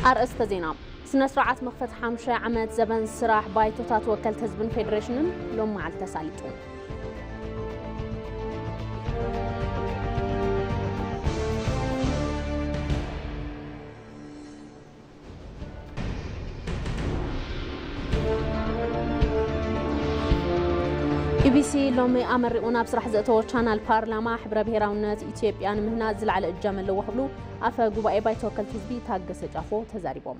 أرأست زينة سنسرعات مخفت حمشة عمد زبن سراح بايتوتات وكلت هزبن فيدريشنن لهم مع التساليتون BBC لومي أمرئونا بصراحة زأتو channel بارلما حبر بهراونات إثيوبيان مهنا زل على الجامل اللي وحبلو أفا قبائي بايتو وكل تزبي تاقس جافو تزاريبهم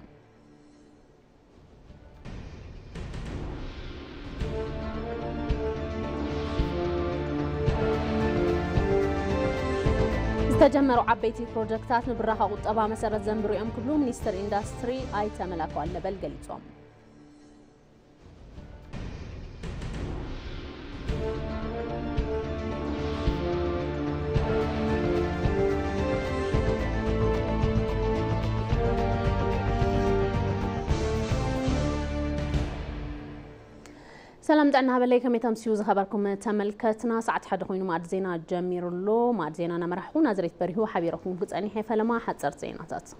استجمروا عبيتي بروجكتات نبراها قطبها مسارة زنبرو يوم كبلو منيستر إندستري آي تملاكو على بلقليتهم سلام دعنا هبلي كم يتمسيوز خبركم تملكتنا ساعة حد خوينو ماد زينا جمير اللو ماد زينا نمرحونا زريت بريهو حبيركم قصاني حيفا لما حتصر زيناتات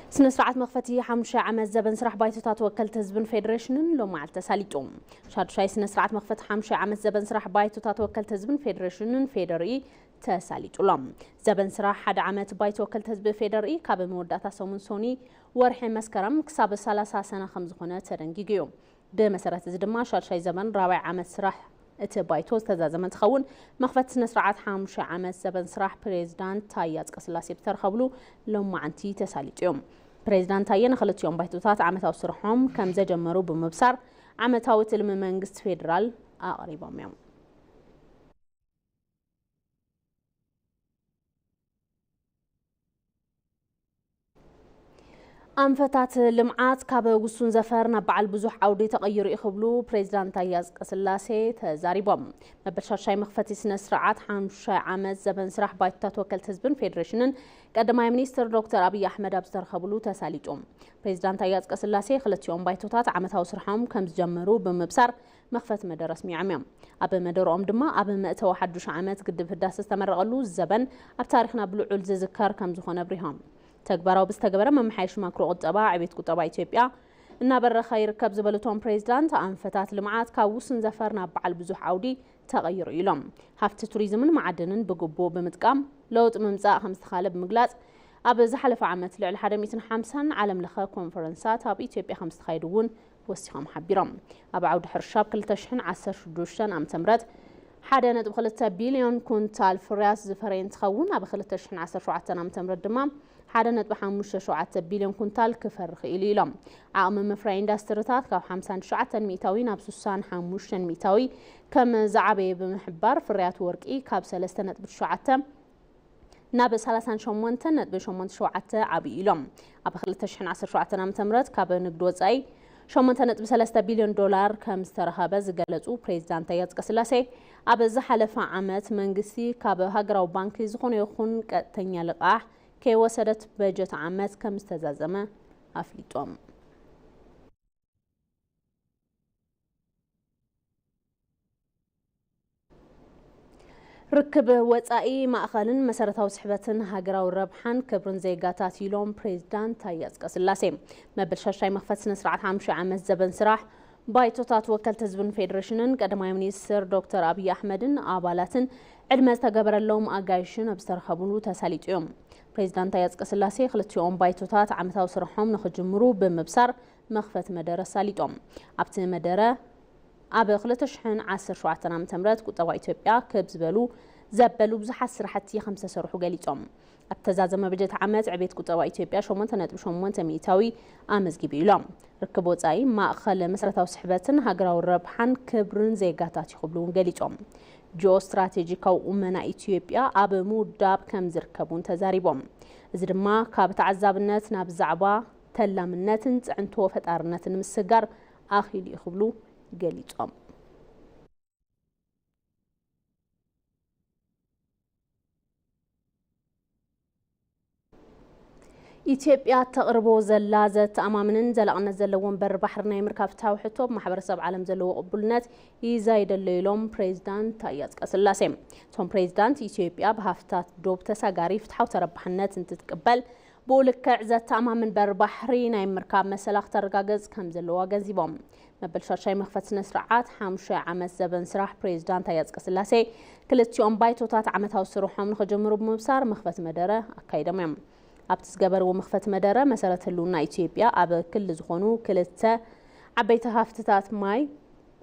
سنسرعات مخفتي حمشة عمز زبن سرح بايتوتات وكلت هزبن فيدريشنن لو مع التساليتهم شاد شاي سنسرعات مخفت حمشة عمز زبن سرح بايتوتات وكلت هزبن فيدريشنن فيدري تساليتولم زبن سرح حد عمت بايت وكلت هزب فيدري كاب موداتا سومن سوني ورحي مسكرم كساب 3 سنة 5 خونه ترنجيجيو بمسارة زدما شاي زمن رابع عمد سراح اتبايتوز تزازمن تخون مخفت سنسرعات حامشة عمد زبن سراح بريزدان تايات قسلاسي بترخبلو لهم عنتي تساليت يوم بريزدان تايا نخلت يوم بايتوتات عمد أوسرحهم كم زجمرو بمبصر عمد تاوت المنجست فيدرال أقريبهم يوم أنفتات لمعات كاب وسون زفرنا بعل بزوح عودي تغير يخبلو بريزدان تاياز قسلاسي تزاريبهم مبرشار شاي مخفتي سنسرعات حامشة عمد زبن سراح بايتوتات وكلت هزبن فيدريشنن قدماي منيستر دكتور أبي أحمد أبستر خبلو تساليتهم بريزدان تاياز قسلاسي خلت يوم بايتوتات عمد هاوسرحهم كم زجمرو بمبصر مخفت مدى رسمي عميم أبا مدر دما أبا مأتوا حدوش عمد قد فداس استمرغلو الزبن أبتاريخنا بلوعول زذكار كم زخون بريهم تكبروا بستكبره ممحيش ماكرو قطبا عبيت قطبا إثيوبيا النبر خير كب زبلتهم بريزدانت أنفتات لمعات كاوسن زفرنا بعل بزوح عودي تغير إلهم هفت توريزمن معدنن بقبو بمتقام لوط ممزاء 5 خالب مقلات أبا زحلف عمت لعل حدميتن 5 عالم لخا كونفرنسات أب إثيوبيا 5 خيدون وسيهم حبيرم أبا عود حرشاب كل تشحن 10 أم تمرت حدا ندب 3 بليون كونتال فرياس زفرين تخون أبا 10 أم تمرت دمام حدا ندب 5 بليون كونتال كفر خيلي لهم عام مفرع اندستريتات كاب 59 ميتاوي ناب 65 ميتاوي كم زعبي بمحبار فريات ورقي كاب 3 ندب 7 ناب 38 ندب 8 عبي لهم أبا 2017 أم تمرت كاب نقد وصاي 8.3 بليون دولار كم استرهب زغلصو بريزدانت تاياز قسلاسي أبا زحلف عامت منغسي كاب هاغراو بانكي زخون يخون قطنيا لقاح كي وسدت بجت عامت كم استزازمه افليطوم ركب وصائي ماخلن مسارتاو سحبتن هاغراو ربحان كبرن زيغاتات يلوم بريزدانت تاياز قسلاسي مبلشاشاي مخفت سنسرعات 5 عام زبن سراح بايتوتات وكلت هزبن فيدريشنن قدماي منيستر دكتور أبي أحمدن آبالاتن عدمز تقبرلهم أقايشن أبسترخبونو تساليتيوم بريزدانت تاياز قسلاسي خلتيوم بايتوتات عمتاو سرحهم نخجمرو بمبصر مخفت مدارة ساليتوم أبت مدارة أبا 2017 عام تمرت قطبا إثيوبيا كبزبلو زبلو بزحات سرحتي 5 سرحو قاليتهم أبتزازم بجت عمت عبيت قطبا إثيوبيا شومن تميتاوي أمزجبي لهم ركبوا زاي ما خل مسرتاو سحبتن هاغراو ربحان كبرن زيغاتات يخبلون قاليتهم جو استراتيجيكاو أمنا إثيوبيا أبا موداب كم زركبون تزاريبهم زدما كاب تعذابنت ناب زعبا تلامنتن تعنتو فتارنتن مسجر آخيل يخبلو قاليتهم إثيوبيا تقربو زلازت أمامن زلقنا زلوون بر بحرنا يمركب تاوحتو محبرسب عالم زلو قبولنات يزايد الليلوم بريزدانت تاياز قسلاسي توم بريزدانت إثيوبيا بهافتات دوب تساقاري فتحو تربحنات انت تقبل بولكع زتأمامن بر بحري ناي مركب مسلاخ ترغاغز كم زلوا غنزيبهم مبل شاشاي مخفت سنسرعات حامشة عمت زبن سراح بريزدان تايز قسلاسي كلتيوم بايتوتات عمتها وسروحهم نخجمرو بمبسار مخفت مدارة أكايدميم أبتس قبر ومخفت مدارة مسارة اللونا إثيوبيا أب كل زخونو كلتا عبيتها هافتتات ماي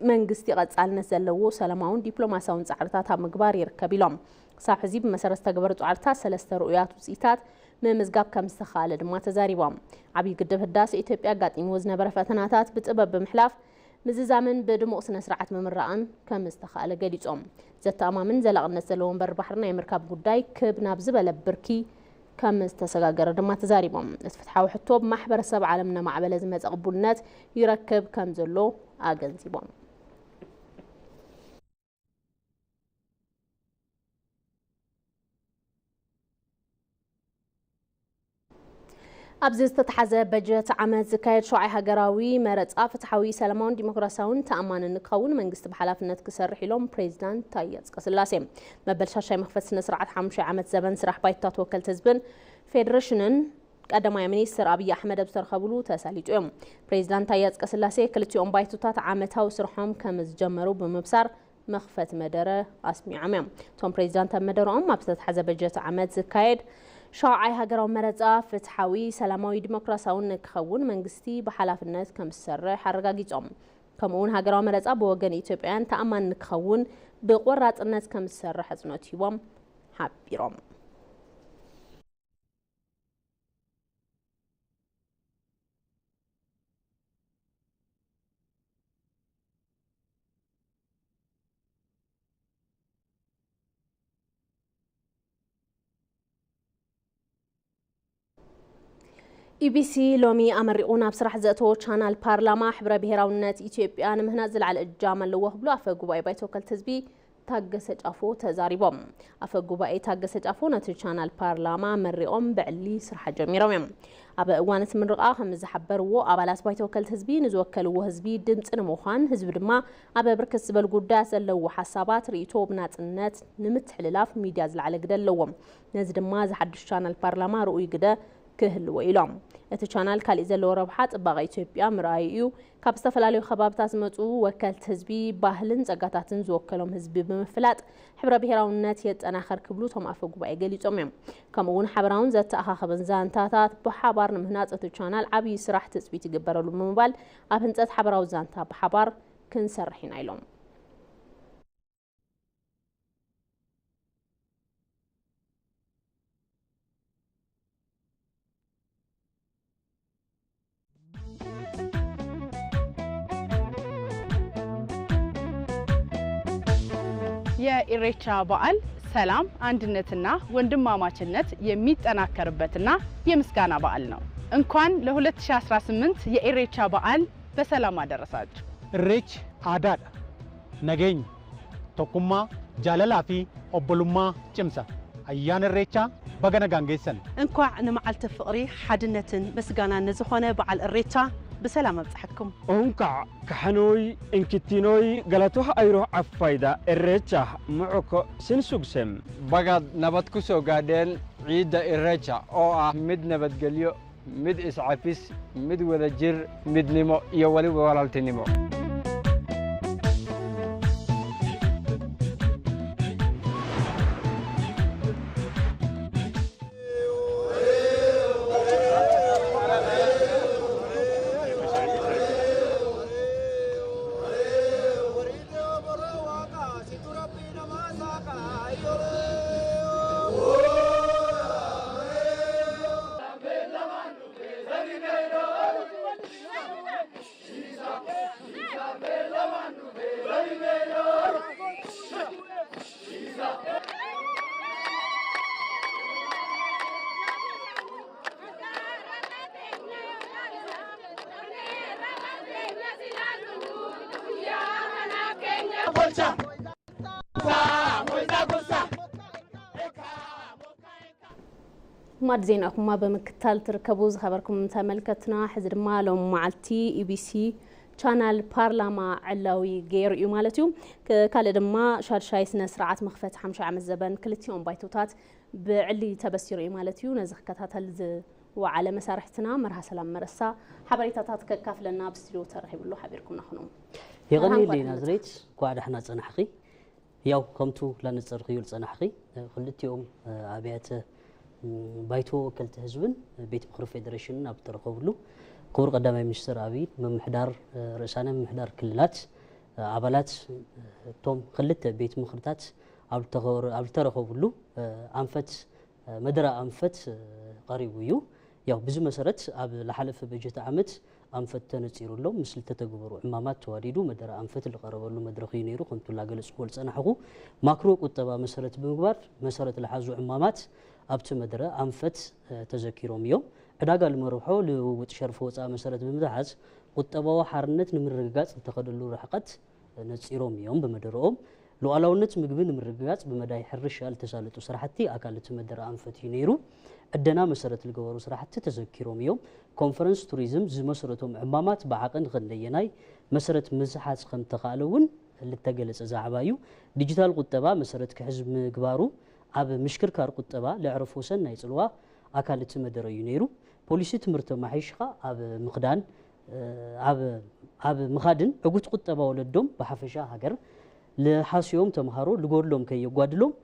منغستي قصال نزلو سلاماون دبلوماساون صعرتات مغبار يركب لهم صاحب حزب مسار استقبرت صعرتات سلسته رؤيات وصيتات ممزغاب كم استخاله دما تزاريبام عبي قدب هداس إثيوبيا قاطيم وزنبره فتناتات بتبب بمحلاف مززامن بدموق سنه سرعت ممران كم استخاله قديصوم زتامامن زلقنت زلون بر بحرنا يمركب غداي كبنا بزبل بركي كم استسغاغر دما تزاريبام اتفتحوا حتو بمحبرسب عالمنا معبل زمت قبولنات يركب كم زلو اغنزيبام أبزز تتحزى بجت عمد زكاية شوعي هاقراوي مرت فتحوي سلمان ديمقراساون تأمان النقاون من قصد بحلافنة كسر حيلهم بريزدان تايز قسلاسي مبل شاشاي مخفت نسرعات حامشي عمد زبن سرح بايتات وكل تزبن فيدريشنن قدم مينيستر أبي أحمد بسر خبلو تساليج بريزدان تايز قسلاسي كلتيوم بايتوتات عمتها وسرحهم كمز جمرو بمبسار مخفت مدرة أسمي عمام توم بريزدان تمدرهم أبزز تحزى بجت عمد زكاية شاعي هاجرو مرزا فتحوي سلاماوي ديمقراساون نكخون منغستي بحلافنت كم سرح حرغاغيصوم كمون هاجرو مرزا بوغن إثيوبيان تأمان نكخون بقراطنت كم سرح حزنوتيوم حبيروم EBC لومي أمرقونا بصراحة زاتو channel بارلاما حبر بهراونات إثيوبيا مهنازل على الجامل اللي وهبلو أفقوا بايتو كالتزبي تاقسج أفو تزاريبهم أفقوا باي تاقسج أفو نتو channel بارلاما مرقوم بعلي صراحة جميروم أبا أوانة من رقاهم زحبروا أبالاس بايتو كالتزبي نزوكلوا هزبي دمت نموخان هزب دما أبا بركز بالقداس اللو حسابات ريتو بنات النت نمت حللاف ميدياز على قدا اللوم نزد ما زحد channel بارلاما رؤي قدا كهل ويلام اتشانال كالي زلو ربحات باغا إثيوبيا مرايو كاب استفلاليو خبابتات مصو وكالت هزبي باهلن زقاتاتن زوكلهم هزبي بمفلات حبر بهراونات يتأناخر كبلو توم أفقوا باقي قليتهم كمون حبراون زات أخاخبن زانتاتات بحبار نمهنات اتشانال عبي سراح تسبي تقبرلو بموبال أبنتات حبراو زانتا بحبار كنسرحين عيلهم يا إريتشا بقال سلام عندنتنا وندماماتشنت የሚጠናከርበትና የምስጋና በዓል ነው እንኳን ለ2018 የኢሬቻ በዓል በሰላም አደረሳችሁ ኢሬች አዳዳ ነገኝ ቶኩማ ጃለላፊ ኦቦሉማ ጭምሳ አያን ኢሬቻ በገነጋንገሰን እንኳን ንመዓልተ ፍቅሪ ሓድነትን ምስጋናን ዝኾነ በዓል ኢሬቻ بسلام أبصحكم. أنكع كحنوي إنكتينوي قالتوه أيروه عفايدة الرجع معك سنسوقسم. بقى نبتكو سوقادين عيد الرجع أو مد نبت قليو مد إسعافيس مد ودجر مد نمو يولي وولالتي نمو. ماد زينكم ما بمكتال تركبوز خبركم تملكتنا حزر مالهم معلتي EBC channel بارلاما علاوي غير يمالتيو كالدما شارشاي سنه سرعات مخفت حمشة عام الزبن كلتيهم بايتوتات بعلي تبسير يمالتيو نزخ كتاتل وعلى مسارحتنا مرها سلام مرسا حبريتات ككافلنا بستيلو ترحيب له حبيركم نحنو يغني لي نازريت قاعد احنا صنحقي ያው ከምቱ ላንጸርቂዩ ጽናሕቂ ክልቲኦም አብያተ ባይቶ ወከልቲ ህዝብን ቤት ምክሪ ፌደሬሽን ኣብ ተረኸብሉ ክቡር ቀዳማይ ሚኒስትር አብይ መምሕዳር ርእሳነ መምሕዳር ክልላት አባላት ቶም ክልተ ቤት ምክርታት ኣብ ተረኸብሉ አንፈት መደራ አንፈት ቀሪቡ እዩ ያው ብዙ መሰረት ኣብ ለሐለፈ በጀት ዓመት አንፈት ተነጽሩሎ ምስል ተተግበሩ ዕማማት ተዋዲዱ መደራ አንፈት ለቀረበሉ መድረኽ ይነሩ ከምቱ ላገለጽ ወልጸናሕቁ ማክሮ ቁጠባ መሰረት ብምግባር መሰረት ለሐዙ ዕማማት ኣብቲ መደራ አንፈት ተዘኪሮም እዮም ዕዳጋ ለመርሖ ለውጥ ሸርፎ ወፃ መሰረት ብምትሓዝ ቁጠባው ሓርነት ንምርግጋጽ ተኸደሉ ረሕቀት ነጽሮም እዮም በመደረኦም ሉዓላውነት ምግብን ንምርግጋጽ በመዳይ ሕርሻ ለተሳለጡ ስራሕቲ አካላት መደራ አንፈት ይነሩ ዕደና መሰረት ለገበሩ ስራሕቲ ተዘኪሮም እዮም ኮንፈረንስ ቱሪዝም ዝመሰረቶም ዕማማት በዓቀን ክንደየናይ መሰረት መዝሓት ከም ተኻለውን ለተገለጸ ዛዕባዩ ዲጂታል ቁጠባ መሰረት ከሕዝብ ምግባሩ ኣብ ምሽክርካር ቁጠባ ለዕረፎ ሰናይ ጽልዋ አካላት መደረ ይነሩ ፖሊሲ ትምህርት ማሒሽኻ ኣብ ምኽዳን ኣብ ምኻድን ዕጉት ቁጠባ ወለዶም በሓፈሻ ሃገር ለሓስዮም ተምሃሮ ልጎድሎም ከየጓድሎም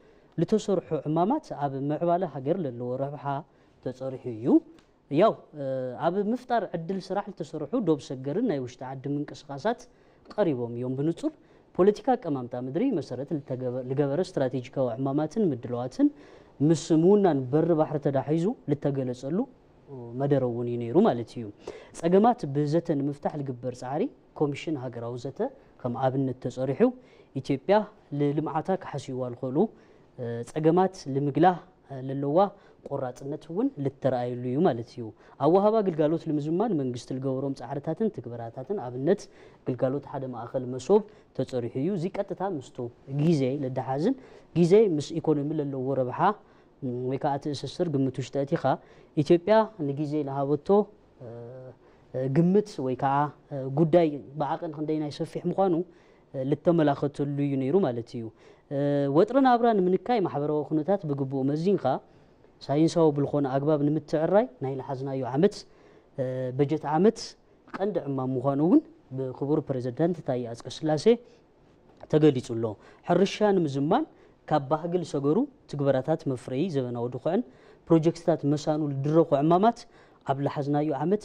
لتسرح عمامات عب معبالة هجر للو ربحها تصرح يو ياو عب مفتر عدل سراح لتسرحو دوب سجرنا يوشت عد من كسقاسات قريبهم يوم بنصر بوليتيكا كمان تامدري مسارات لجبر استراتيجية وعمامات مدلوات مسمونا بر بحر تدحيزو للتجلس له مدروني نيرو مالتيو سجمات بزتن مفتاح الجبر سعري كوميشن هجر أو زته كم عبن التصريحو إثيوبيا لمعاتك حسيوال خلو سجمات لمجله للوا قراتነት ውን ልተራይሉ ይማለትዩ አዋሃባ ግልጋሎት ለምዝማን መንግስት ልገወሮም ጻዕርታትን ትግበራታትን አብነት ግልጋሎት ሓደ ማእከል መሶብ ተጸሪሕዩ ዚቀጥታ ምስቶ ጊዜ ለዳሓዝን ጊዜ ምስ ኢኮኖሚ ለለው ረብሓ ወይካት እስስር ግምቱ ሽታቲኻ ኢትዮጵያ ለጊዜ ለሃበቶ ግምት ወይካ ጉዳይ በአቀን ክንደይና ይሰፍሕ ምዃኑ ልተመላኸተሉ ይነሩ ማለትዩ ወጥረና አብራን ምንካይ ማህበራዊ ኩነታት በግቦ መዚንኻ ሳይንሳው بالخون አግባብ ንምትዕራይ ናይ ለሐዝናዩ ዓመት በጀት ዓመት ቀንድ ዕማም ምዃኑን በክቡር ፕሬዝዳንት ታዬ አጽቀሥላሴ ተገሊጹሎ ሕርሻን ምዝማን ካብ ባህግል ሰገሩ ትግበራታት መፍረይ ዘበናው ድኹዕን ፕሮጀክትታት መሳኑ ልድረኹ ዕማማት ኣብ ለሐዝናዩ ዓመት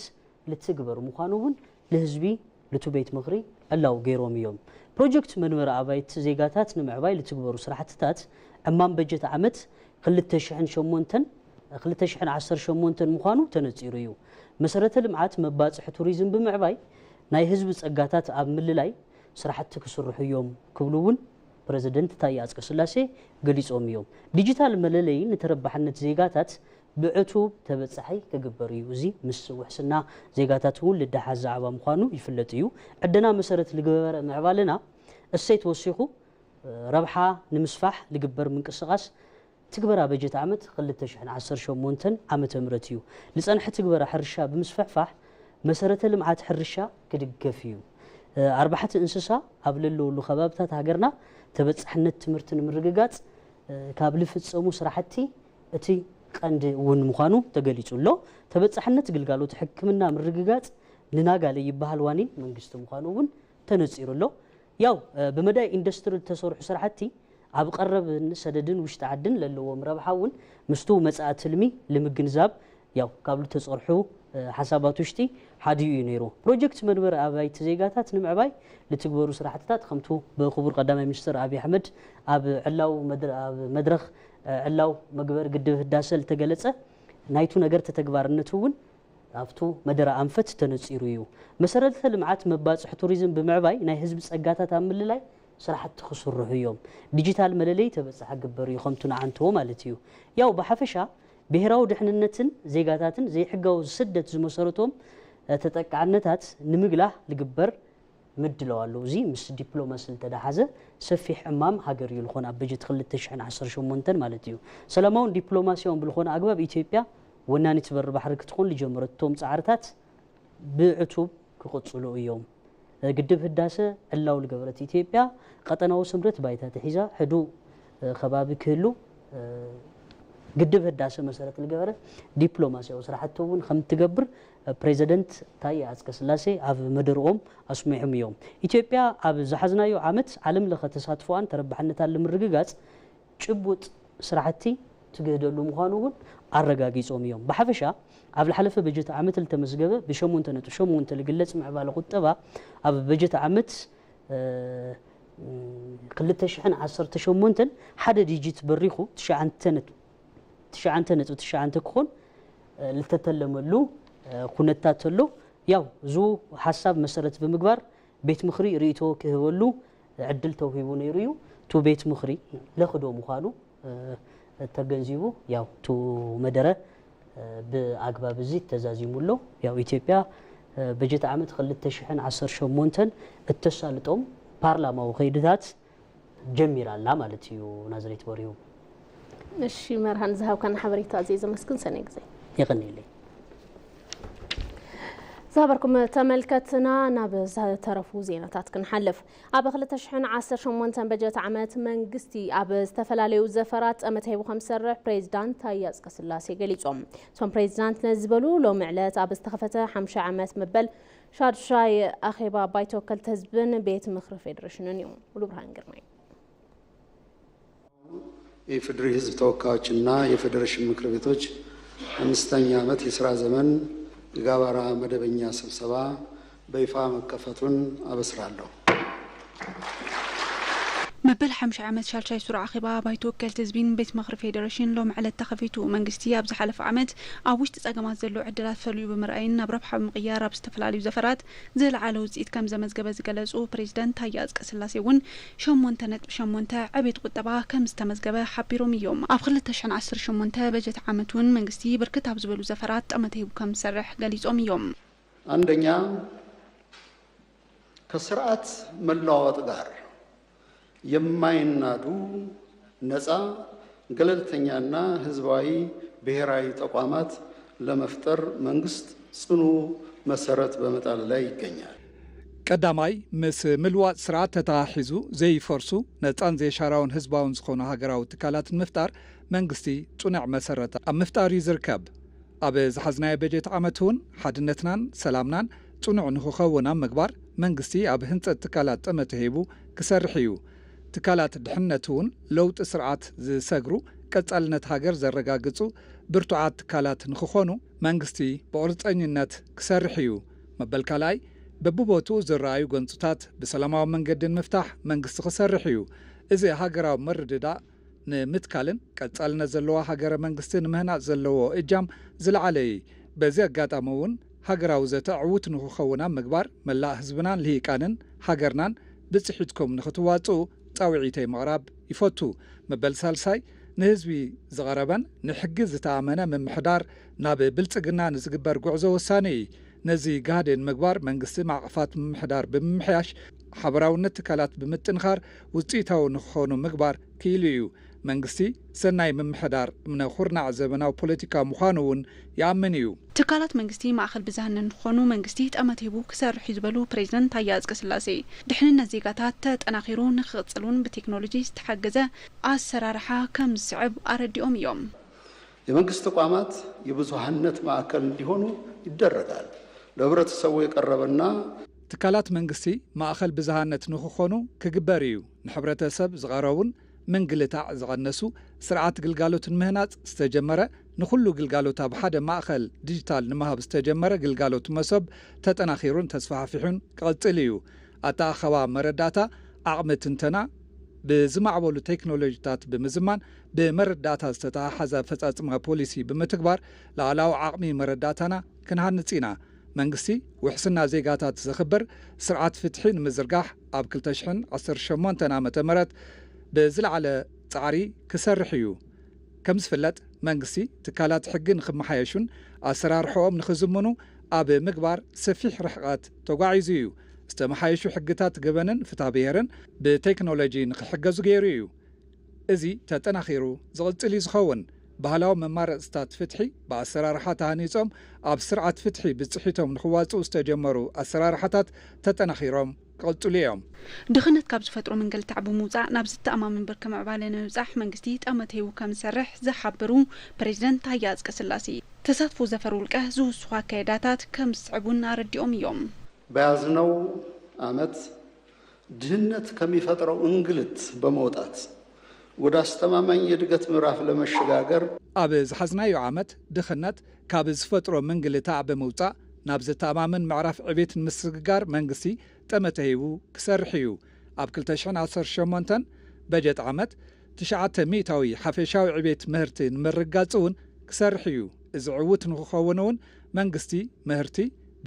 ልትግበር ምዃኑን ለህዝቢ ለቱቤት ምኽሪ አላው ገይሮም እዮም ፕሮጀክት መንበረ አባይት ዜጋታት ንምዕባይ ልትግበሩ ስራሕትታት ዕማም በጀት ዓመት 2018 ምዃኑ ተነጺሩ እዩ መሰረተ ልምዓት መባጽሕ ቱሪዝም ብምዕባይ ናይ ህዝብ ጸጋታት ኣብ ምልላይ ስራሕቲ ክስርሑ እዮም ክብሉውን ፕሬዝዳንት ታዬ አጽቀሥላሴ ገሊጾም እዮም ዲጂታል መለለይ ንተረባሕነት ዜጋታት ብዕቱብ ተበጻሒ ከግበር እዩ እዚ ምስ ውሕስና ዜጋታትን ልዳሓዝ ዛዕባ ምዃኑ ይፍለጥ እዩ ዕደና መሰረት ልግበረ ምዕባልና እሰይት ወሲኹ ረብሓ ንምስፋሕ ልግበር ምንቅስቓስ ትግበራ በጀት ዓመት 2018 ዓመተ ምህረት እዩ ለጸንሐ ትግበራ ሕርሻ ብምስፋሕፋሕ መሰረተ ልምዓት ሕርሻ ክድገፍ እዩ አርባዕተ እንስሳ ኣብ ለለውሉ ከባብታት ሃገርና ተበጻሕነት ትምህርትን ምርግጋጽ ካብ ልፍጸሙ ስራሕቲ እቲ ቀንዲ ውን ምዃኑ ተገሊጹሎ ተበጻሕነት ግልጋሎት ሕክምና ምርግጋጽ ንናጋለ ይባሃል ዋኒን መንግስት ምዃኑን ተነጺሩሎ ያው በመዳይ ኢንዱስትሪ ተሰርሑ ስራሕቲ ኣብ ቀረብ ሰደድን ውሽጣ ዓድን ለለዎም ረብሓውን ምስቱ መጻእ ትልሚ ለምግንዛብ ያው ካብሉ ተጸርሑ ሓሳባት ውሽጢ ሓዲዩ ነይሩ ፕሮጀክት መንበረ አባይት ዜጋታት ንምዕባይ ለትግበሩ ስራሕትታት ከምቱ በክቡር ቀዳማይ ሚኒስትር አብይ አሕመድ ኣብ ዕላው መድረኽ ዕላው መግበር ግድብ ህዳሴ ተገለጸ ናይቱ ነገር ተተግባርነቱን ኣብቱ መደራ አንፈት ተነጺሩ እዩ መሰረተ ልምዓት መባጽሕ ቱሪዝም ብምዕባይ ናይ ህዝብ ጸጋታት አምልላይ ስራሕቲ ክስርሑ እዮም ዲጂታል መለለይ ተበጻሕ ግበር እዩ ከምቱ ንዓንተው ማለት እዩ ያው በሐፈሻ ብሔራዊ ድሕንነትን ዜጋታትን ዘይሕጋው ስደት ዝመሰረቶም ተጠቃዕነታት ንምግላህ ልግበር ምድለው አለው እዚ ምስ ዲፕሎማሲ ተዳሓዘ ሰፊሕ ዕማም ሃገር ይልኾን ኣብ በጀት 2018 ማለት እዩ ሰላማውን ዲፕሎማሲያውን ብልኾን አግባብ ኢትዮጵያ ወናኒት በር ባሕሪ ክትኮን ልጀመረቶም ጻዕርታት ብዕቱብ ክቕጽሉ እዮም ግድብ ህዳሴ ዕላው ልገበረት ኢትዮጵያ ቀጠናዊ ስምረት ባይታ ተሒዛ ሕዱ ከባቢ ክህሉ قدب هداسة مسألة الجبرة دبلوماسية وصراحتهم خم تجبر بريزيدنت تاي عسكسلاسي عف مدرهم أسمعهم يوم إثيوبيا عف زحزنا يو عمت علم لختصات فوان تربحنا تعلم الرجاجات شبوت صراحتي تجهد له مخانون الرجاجيس يوم بحفشة عف الحلفة بجت عمت التمسجبة بشمون تنت وشمون تلقلت مع بالغتبة عف بجت عمت قلت شحن 10 تشمونتن حدد يجي بريخو تشعن تنت وتشعن تكون لتتلم له كونتات له ياو زو حساب مسألة بمقبر بيت مخري ريتو كهولو عدل توهيبون يريو تو بيت مخري لخدو مخانو تجنزيبو ياو تو مدرة بأقباب الزيت تزازيمو له ياو إثيوبيا بجت عمت خلت شحن 10 شمونتن اتصالتهم بارلاما وخيدات جميرة لا مالتيو نازريت بوريو الشي مرهن زهاو كان حبريتا عزيزة مسكن سنة زي يغني لي زهبركم تملكتنا نابز ترفو زينتات كنحلف أبا خلت شحن 10 شمونتن بجت عمت منقستي أبا استفلاليو زفرات أمت هيبو 5 رح بريزدانت تاياز كسلاسي قليتهم سوم بريزدانت نزبلو لو معلات أبا استخفته 5 عمت مبل شاد شاي أخيبا بايتو كلت هزبن بيت مخر فيدريشن يوم ولو برهان قرمي የፌዴራል ህዝብ ተወካዮችና የፌዴሬሽን ምክር ቤቶች 5ኛ ዓመት የሥራ ዘመን ጋባራ መደበኛ ስብሰባ በይፋ መከፈቱን አበስራለሁ። مبل حمش عمد شالشاي سرعة خبا بايتو كالت زبين بيت مخر فيدريشن لو معلة تخفيتو منقستي أبز حلف عمد أوش تساقمات زلو عدلات فليو بمرأين نبربحة بمقيارة بستفلاليو زفرات زل عالو زيت كم زمز قبز قلزو بريزدانت تاياز كسلاسيون شمونتنت بشمونتا عبيت قطبا كم استمز قبا حبيرو ميوم أبخل تشحن 10 شمونتا بجت عمتون منقستي بركت أبز بلو زفرات أمتهيبو كم سرح قليزو ميوم عندنا كسرعات ملاوات دار የማይናዱ ነፃ ገለልተኛና ህዝባዊ ብሔራዊ ተቋማት ለመፍጠር መንግስት ጽኑ መሰረት በመጣል ላይ ይገኛል። ቀዳማይ ምስ ምልዋጥ ስርዓት ተታሒዙ ዘይፈርሱ ነፃን ዘይሻራውን ህዝባውን ዝኾኑ ሃገራዊ ትካላትን ምፍጣር መንግስቲ ጽኑዕ መሰረት ኣብ ምፍጣር ይዝርከብ። ኣብ ዝሓዝናዮ በጀት ዓመት እውን ሓድነትናን ሰላምናን ጽኑዕ ንኽኸውን ኣብ ምግባር መንግስቲ ኣብ ህንፀት ትካላት ጠመተ ሂቡ ክሰርሕ እዩ። ትካላት ድሕነት እውን ለውጢ ስርዓት ዝሰግሩ ቀጻልነት ሃገር ዘረጋግጹ ብርቱዓት ትካላት ንኽኾኑ መንግስቲ ብቁርፀኝነት ክሰርሕ እዩ። መበል ካልኣይ በብቦትኡ ዝረኣዩ ገንፅታት ብሰላማዊ መንገድን ምፍታሕ መንግስቲ ክሰርሕ እዩ። እዚ ሃገራዊ መርድዳእ ንምትካልን ቀጻልነት ዘለዋ ሃገረ መንግስቲ ንምህናፅ ዘለዎ እጃም ዝለዓለ እዩ። በዚ ኣጋጣሚ እውን ሃገራዊ ዘተ ዕዉት ንኽኸውን ኣብ ምግባር መላእ ህዝብናን ልሂቃንን ሃገርናን ብፅሒትኩም ንኽትዋፅኡ ጻውዒተይ ምቕራብ ይፈቱ። መበል ሳልሳይ ንህዝቢ ዝቐረበን ንሕጊ ዝተኣመነ ምምሕዳር ናብ ብልጽግና ንዝግበር ጉዕዞ ወሳኒ እዩ። ነዚ ጋህድን ምግባር መንግስቲ ማዕቕፋት ምምሕዳር ብምምሕያሽ ሓበራውነት ትካላት ብምጥንኻር ውፅኢታዊ ንክኾኑ ምግባር ክኢሉ እዩ። መንግስቲ ሰናይ ምምሕዳር እምነ ኩርናዕ ዘበናዊ ፖለቲካ ምዃኑ እውን ይኣምን እዩ። ትካላት መንግስቲ ማእኸል ብዝሃነን ንክኾኑ መንግስቲ ጠመት ሂቡ ክሰርሑ ዝበሉ ፕሬዚደንት ታዬ አጽቀሥላሴ ድሕንነት ዜጋታት ተጠናኺሩ ንክቕጽሉን ብቴክኖሎጂ ዝተሓገዘ ኣሰራርሓ ከም ዝስዕብ ኣረዲኦም እዮም። የመንግስት ተቋማት የብዙሃነት ማዕከል እንዲሆኑ ይደረጋል። ለህብረተሰቡ የቀረበና ትካላት መንግስቲ ማእኸል ብዝሃነት ንክኾኑ ክግበር እዩ። ንሕብረተሰብ ዝቐረቡን ምንግልታዕ ዝቐነሱ ስርዓት ግልጋሎትን ምህናፅ ዝተጀመረ ንኩሉ ግልጋሎት ኣብ ሓደ ማእኸል ዲጂታል ንምሃብ ዝተጀመረ ግልጋሎት መሰብ ተጠናኺሩን ተስፋሕፊሑን ክቕጽል እዩ። ኣተኣኸባ መረዳእታ ዓቕሚ ትንተና ብዝማዕበሉ ቴክኖሎጂታት ብምዝማን ብመረዳእታ ዝተተሓሓዘ ፈጻጽመ ፖሊሲ ብምትግባር ላዕላዊ ዓቕሚ መረዳእታና ክንሃንጽ ኢና። መንግስቲ ውሕስና ዜጋታት ዝኽበር ስርዓት ፍትሒ ንምዝርጋሕ ኣብ 2018 ዓመተ ምህረት ብዝለዓለ ጻዕሪ ክሰርሕ እዩ። ከም ዝፍለጥ መንግስቲ ትካላት ሕጊ ንክመሓየሹን ኣሰራርሖኦም ንክዝምኑ ኣብ ምግባር ሰፊሕ ርሕቐት ተጓዒዙ እዩ። ዝተመሓየሹ ሕግታት ገበንን ፍትሐ ብሔርን ብቴክኖሎጂ ንክሕገዙ ገይሩ እዩ። እዚ ተጠናኺሩ ዝቕጽል እዩ ዝኸውን። ባህላዊ መማረፅታት ፍትሒ ብኣሰራርሓ ተሃኒፆም ኣብ ስርዓት ፍትሒ ብፅሒቶም ንክዋፅኡ ዝተጀመሩ ኣሰራርሓታት ተጠናኺሮም ቀጽሉ እዮም ድኽነት ካብ ዝፈጥሮ መንገዲ ተዓብ ምውፃእ ናብ ዝተኣማምን ብርኪ ምዕባለ ንምብፃሕ መንግስቲ ጠመት ሂቡ ከም ዝሰርሕ ዝሓብሩ ፕሬዚደንት ታየ አጽቀሥላሴ ተሳትፎ ዘፈር ውልቀ ዝውስኹ አካይዳታት ከም ዝስዕቡን አረዲኦም እዮም በያዝነው ዓመት ድህነት ከሚፈጥረው እንግልት በመውጣት ወደ አስተማማኝ የድገት ምዕራፍ ለመሸጋገር ኣብ ዝሓዝናዮ ዓመት ድኽነት ካብ ዝፈጥሮ መንግልታ በመውፃእ ናብ ዝተኣማምን ምዕራፍ ዕቤትን ምስግጋር መንግስቲ ጠመተ ሂቡ ክሰርሕ እዩ ኣብ 2018 በጀት ዓመት 900 ሓፈሻዊ ዕቤት ምህርቲ ንምርጋጽ እውን ክሰርሕ እዩ እዚ ዕውት ንኽኸውን እውን መንግስቲ ምህርቲ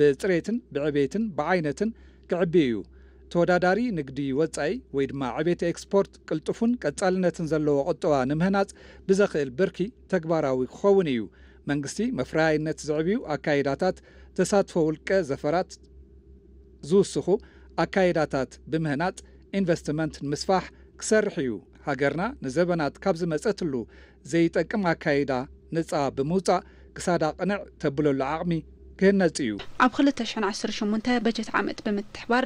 ብጽሬትን ብዕቤትን ብዓይነትን ክዕቢ እዩ ተወዳዳሪ ንግዲ ወጻኢ ወይ ድማ ዕቤት ኤክስፖርት ቅልጡፉን ቀጻልነትን ዘለዎ ቁጠባ ንምህናጽ ብዘኽእል ብርኪ ተግባራዊ ክኸውን እዩ መንግስቲ መፍራይነት ዝዕብዩ አካይዳታት ተሳትፎ ውልቀ ዘፈራት ዝውስኹ አካይዳታት ብምህናጽ ኢንቨስትመንት ምስፋሕ ክሰርሕ እዩ ሃገርና ንዘበናት ካብ ዝመጸትሉ ዘይጠቅም አካይዳ ነጻ ብምውጻእ ክሳዳ ቅንዕ ተብለሉ ዓቕሚ ክህነጽ እዩ ኣብ 2018 በጀት ዓመት ብምትሕባር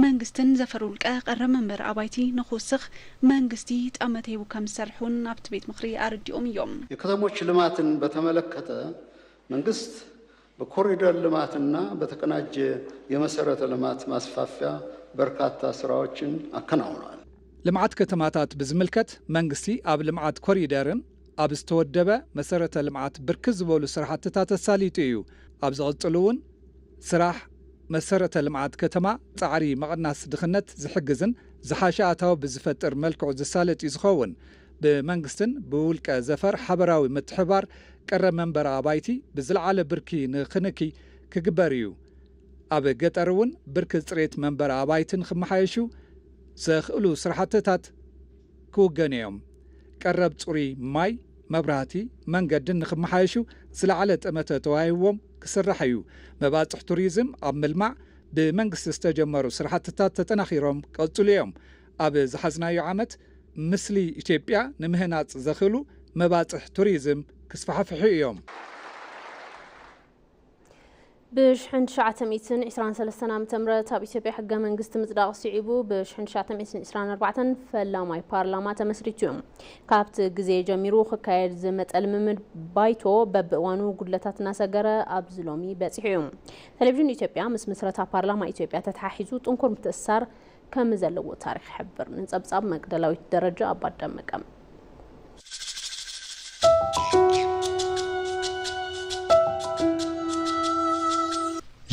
መንግስትን ዘፈር ውልቀ ቀረብ መንበር ኣባይቲ ንኽውስኽ መንግስቲ ጠመተ ሂቡ ከም ዝሰርሑን ኣብቲ ቤት ምኽሪ አረዲኦም እዮም የከተሞች ልማትን በተመለከተ መንግስት በኮሪደር ልማትና በተቀናጀ የመሰረተ ልማት ማስፋፊያ በርካታ ስራዎችን አከናውኗል ልማት ከተማታት ብዝምልከት መንግስቲ ኣብ ልማት ኮሪደርን ኣብ ዝተወደበ መሰረተ ልማት ብርክት ዝበሉ ስራሕትታት ተሳሊጡ እዩ ኣብ ዝቕጽሉውን ስራሕ መሰረተ ልማት ከተማ ጻዕሪ መቕናስ ድኽነት ዝሕግዝን ዝሓሸ ኣታዊ ብዝፈጥር መልክዑ ዝሳለጥ እዩ ዝኸውን ብመንግስትን ብውልቀ ዘፈር ሓበራዊ ምትሕባር ቀረብ መንበር ኣባይቲ ብዝለዓለ ብርኪ ንኽንኪ ክግበር እዩ ኣብ ገጠር እውን ብርኪ ጽሬት መንበር ኣባይትን ክመሓየሹ ዘኽእሉ ስራሕትታት ክውገኑ እዮም ቀረብ ጽሩይ ማይ መብራህቲ መንገድን ንኽመሓየሹ ዝለዓለ ጠመተ ተዋሂቦም ክስራሕ እዩ መባጽሕ ቱሪዝም ኣብ ምልማዕ ብመንግስቲ ዝተጀመሩ ስራሕትታት ተጠናኺሮም ቀጽሉ እዮም ኣብ ዝሓዝናዮ ዓመት ምስሊ ኢትዮጵያ ንምህናጽ ዘኽእሉ መባጽሕ ቱሪዝም ክስፋሕፍሑ እዮም ب1923 ዓመተ ምህረት ኣብ ኢትዮጵያ ሕገ መንግስቲ ምጽዳቕ ሲዒቡ ብ1924 ፈላማይ ፓርላማ ተመስሪቱ እዩ ካብቲ ግዜ ጀሚሩ ክካየድ ዝመጸ ልምምድ ባይቶ በብእዋኑ ጉድለታት እናሰገረ ኣብዚ ሎሚ በጺሑ እዩ ቴሌቪዥን ኢትዮጵያ ምስ ምስረታ ፓርላማ ኢትዮጵያ ተተሓሒዙ ጥንኩር ምትእስሳር ከም ዘለዎ ታሪክ ይሕብር ንጸብጻብ መቅደላዊት ደረጃ ኣባዳመቀም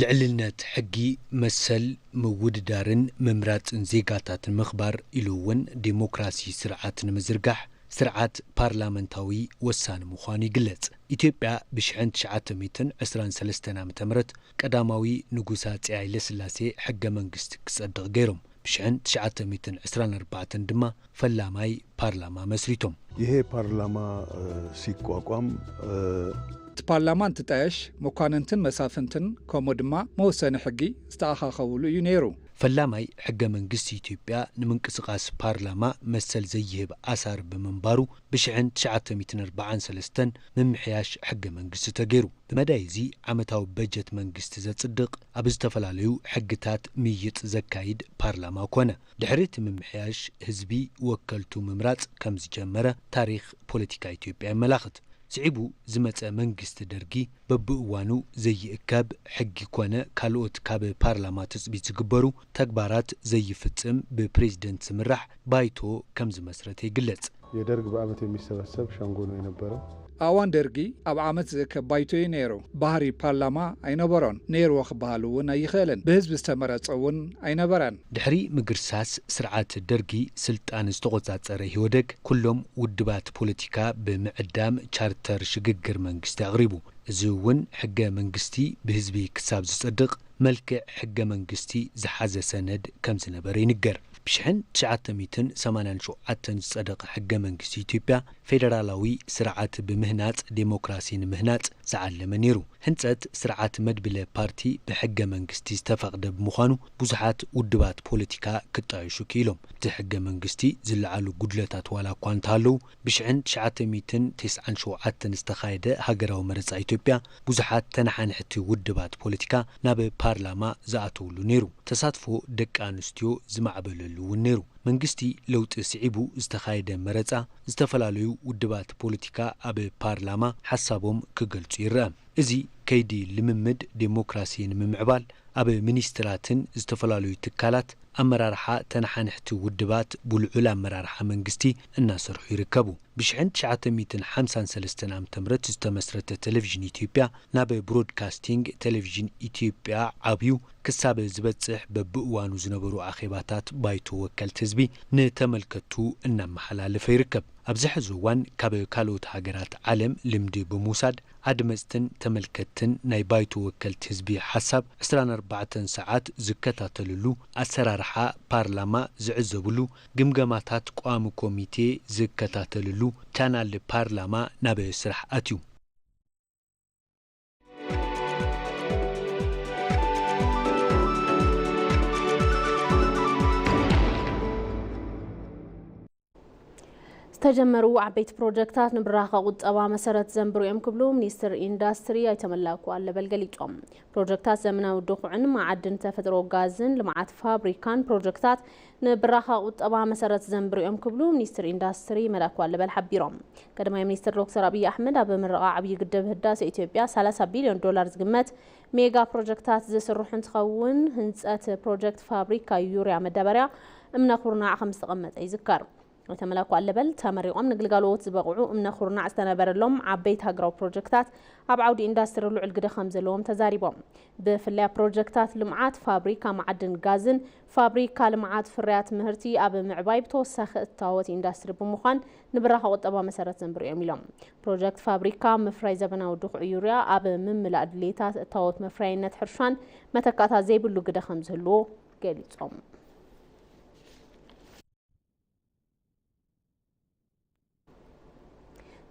ልዕልነት ሕጊ መሰል ምውድዳርን መምራጽን ዜጋታትን ምኽባር ኢሉውን ዲሞክራሲ ስርዓት ንምዝርጋሕ ስርዓት ፓርላመንታዊ ወሳኒ ምዃኑ ይግለጽ ኢትዮጵያ ብ1923 ዓመተ ምህረት ቀዳማዊ ንጉስ አፄ ኃይለ ሥላሴ ሕገ መንግስቲ ክጸድቕ ገይሮም ብ1924 ድማ ፈላማይ ፓርላማ መስሪቶም ይሄ ፓርላማ ሲቋቋም ፓርላማ እንትጣየሽ መኳንንትን መሳፍንትን ከምኡ ድማ መወሰኒ ሕጊ ዝተኣኻኸብሉ እዩ ነይሩ ፈላማይ ሕገ መንግስቲ ኢትዮጵያ ንምንቅስቓስ ፓርላማ መሰል ዘይህብ ኣሳር ብምንባሩ ብ1943 ምምሕያሽ ሕገ መንግስቲ ተገይሩ ብመዳይ እዚ ዓመታዊ በጀት መንግስቲ ዘጽድቕ ኣብ ዝተፈላለዩ ሕግታት ምይጥ ዘካይድ ፓርላማ ኮነ ድሕሪት ምምሕያሽ ህዝቢ ወከልቱ ምምራጽ ከም ዝጀመረ ታሪክ ፖለቲካ ኢትዮጵያ ይመላኽት ስዒቡ ዝመጸ መንግስቲ ደርጊ በብእዋኑ ዘይእከብ ሕጊ ኮነ ካልኦት ካብ ፓርላማ ተጽቢት ዝግበሩ ተግባራት ዘይፍጽም ብፕሬዝደንት ዝምራሕ ባይቶ ከም ዝመስረተ ይግለጽ የደርግ በአመት የሚሰበሰብ ሸንጎ ነው የነበረው ኣዋን ደርጊ ኣብ ዓመት ዝእከብ ባይቶ እዩ ነይሩ ባህሪ ፓርላማ ኣይነበሮን ነይርዎ ክበሃሉ እውን ኣይኽእልን ብህዝቢ ዝተመረጸ እውን ኣይነበረን ድሕሪ ምግርሳስ ስርዓት ደርጊ ስልጣን ዝተቆጻጸረ ህወደግ ኩሎም ውድባት ፖለቲካ ብምዕዳም ቻርተር ሽግግር መንግስቲ ኣቕሪቡ እዚ እውን ሕገ መንግስቲ ብህዝቢ ክሳብ ዝጸድቕ መልክዕ ሕገ መንግስቲ ዝሓዘ ሰነድ ከም ዝነበረ ይንገር ብሽሕን 1987 ዝጸደቐ ሕገ መንግስቲ ኢትዮጵያ ፌደራላዊ ስርዓት ብምህናጽ ዴሞክራሲ ንምህናጽ ዝዓለመ ነይሩ። ህንጸት ስርዓት መድብለ ፓርቲ ብሕገ መንግስቲ ዝተፈቕደ ብምዃኑ ብዙሓት ውድባት ፖለቲካ ክጣየሹ ክኢሎም። እቲ ሕገ መንግስቲ ዝለዓሉ ጉድለታት ዋላ እኳ እንተሃለዉ ብ1997 ዝተኻየደ ሃገራዊ መረጻ ኢትዮጵያ ብዙሓት ተነሓንሕቲ ውድባት ፖለቲካ ናብ ፓርላማ ዝኣተውሉ ነይሩ። ተሳትፎ ደቂ ኣንስትዮ ዝማዕበለሉ እውን ነይሩ። መንግስቲ ለውጢ ስዒቡ ዝተኻየደ መረጻ ዝተፈላለዩ ውድባት ፖለቲካ ኣብ ፓርላማ ሓሳቦም ክገልጹ ይረአ። እዚ ከይዲ ልምምድ ዴሞክራሲ ንምምዕባል ኣብ ሚኒስትራትን ዝተፈላለዩ ትካላት ኣመራርሓ ተነሓንሕቲ ውድባት ብልዑል ኣመራርሓ መንግስቲ እናሰርሑ ይርከቡ። ብ1953 ዓ.ም ዝተመስረተ ቴሌቪዥን ኢትዮጵያ ናብ ብሮድካስቲንግ ቴሌቪዥን ኢትዮጵያ ዓብዩ ክሳብ ዝበጽሕ በብእዋኑ ዝነበሩ ኣኼባታት ባይቶ ወከልቲ ህዝቢ ንተመልከቱ እናመሓላለፈ ይርከብ። ኣብዚ ሕዚ እዋን ካብ ካልኦት ሃገራት ዓለም ልምዲ ብምውሳድ ኣድመጽትን ተመልከትን ናይ ባይቶ ወከልቲ ህዝቢ ሓሳብ 24 ሰዓት ዝከታተልሉ ኣሰራርሓ ፓርላማ ዝዕዘብሉ ግምገማታት ቋሚ ኮሚቴ ዝከታተልሉ ቻናል ፓርላማ ናብ ስራሕ ኣትዩ። ተጀመሩ ዓበይት ፕሮጀክታት ንብራኸ ቁጠባ መሰረት ዘንብሩዮም ክብሉ ሚኒስትር ኢንዱስትሪ ኣይተመላኩ ኣለበል ገሊጾም። ፕሮጀክታት ዘመናዊ ድኹዕን ማዕድን ተፈጥሮ ጋዝን ልምዓት ፋብሪካን ፕሮጀክታት ንብራኸ ቁጠባ መሰረት ዘንብሩዮም ክብሉ ሚኒስትር ኢንዱስትሪ መላኩ ኣለበል ሓቢሮም። ቀዳማይ ሚኒስትር ዶክተር አብይ አሕመድ ኣብ ምረቓ ዓብይ ግድብ ህዳሴ ኢትዮጵያ 30 ቢልዮን ዶላር ዝግመት ሜጋ ፕሮጀክታት ዝስርሑ እንትኸውን ህንጸት ፕሮጀክት ፋብሪካ ዩርያ መዳበርያ እምነ ኩርናዕ ከም ዝተቐመጠ ይዝከር። ተመላኩ ኣለበል ተመሪቆም ንግልጋሎት ዝበቕዑ እምነ ኩርናዕ ዝተነበረሎም ዓበይት ሃገራዊ ፕሮጀክታት ኣብ ዓውዲ ኢንዱስትሪ ልዑል ግደ ከም ዘለዎም ተዛሪቦም። ብፍላይ ፕሮጀክታት ልምዓት ፋብሪካ ማዕድን ጋዝን ፋብሪካ ልምዓት ፍርያት ምህርቲ ኣብ ምዕባይ ብተወሳኺ እታወት ኢንዱስትሪ ብምዃን ንብራኸ ቁጠባ መሰረት ዘንብሩዮም ኢሎም። ፕሮጀክት ፋብሪካ ምፍራይ ዘበናዊ ድኹዕ ዩርያ ኣብ ምምላእ ድሌታት እታወት መፍራይነት ሕርሻን መተካታት ዘይብሉ ግደ ከም ዝህልዎ ገሊጾም።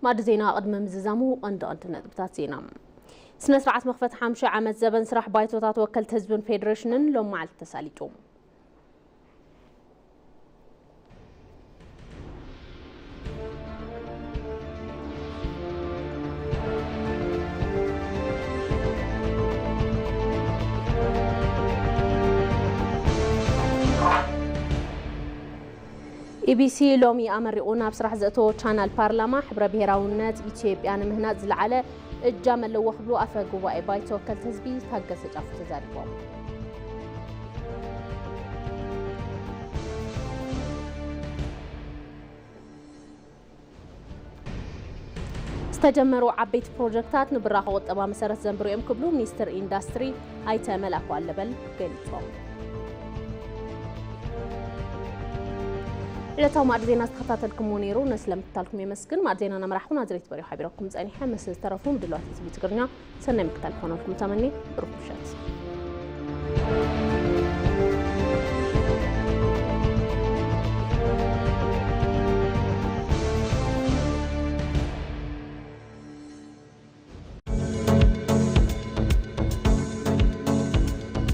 ማድ ዜና قدم مززامو قند نጥብታት ዜና ስነ ስርዓት መኽፈት 50 ዓመት ዘበን ስራሕ ባይቶታት ወከልቲ ህዝብን ፌደሬሽንን ሎም መዓልቲ ተሳሊጦም ኢቢሲ ሎሚ ኣመሪቑና ኣብ ስራሕ ዘእተወ ቻናል ፓርላማ ሕብረ ብሄራውነት ኢትዮጵያ ንምህናጽ ዝለዓለ እጃም ኣለዎ ክብሉ ኣፈ ጉባኤ ባይቶ ወከልቲ ህዝቢ ታገሰ ጫፉ ተዛሪቦም። ዝተጀመሩ ዓበይቲ ፕሮጀክታት ንብራኸ ቁጠባ መሰረት ዘንብሩዮም ክብሉ ሚኒስትር ኢንዱስትሪ ኣይተመላኩ ኣለበል ገሊጾም። إلى معد زينا استخدمتكم ونيرو نسلم تالكم يمسكن معد زينا نمرحكم نزريت بريو حبيركم زاني حمس ترفون دلوقتي تبي تقرنيا سنة مكتالكم لكم تمني بروفشات.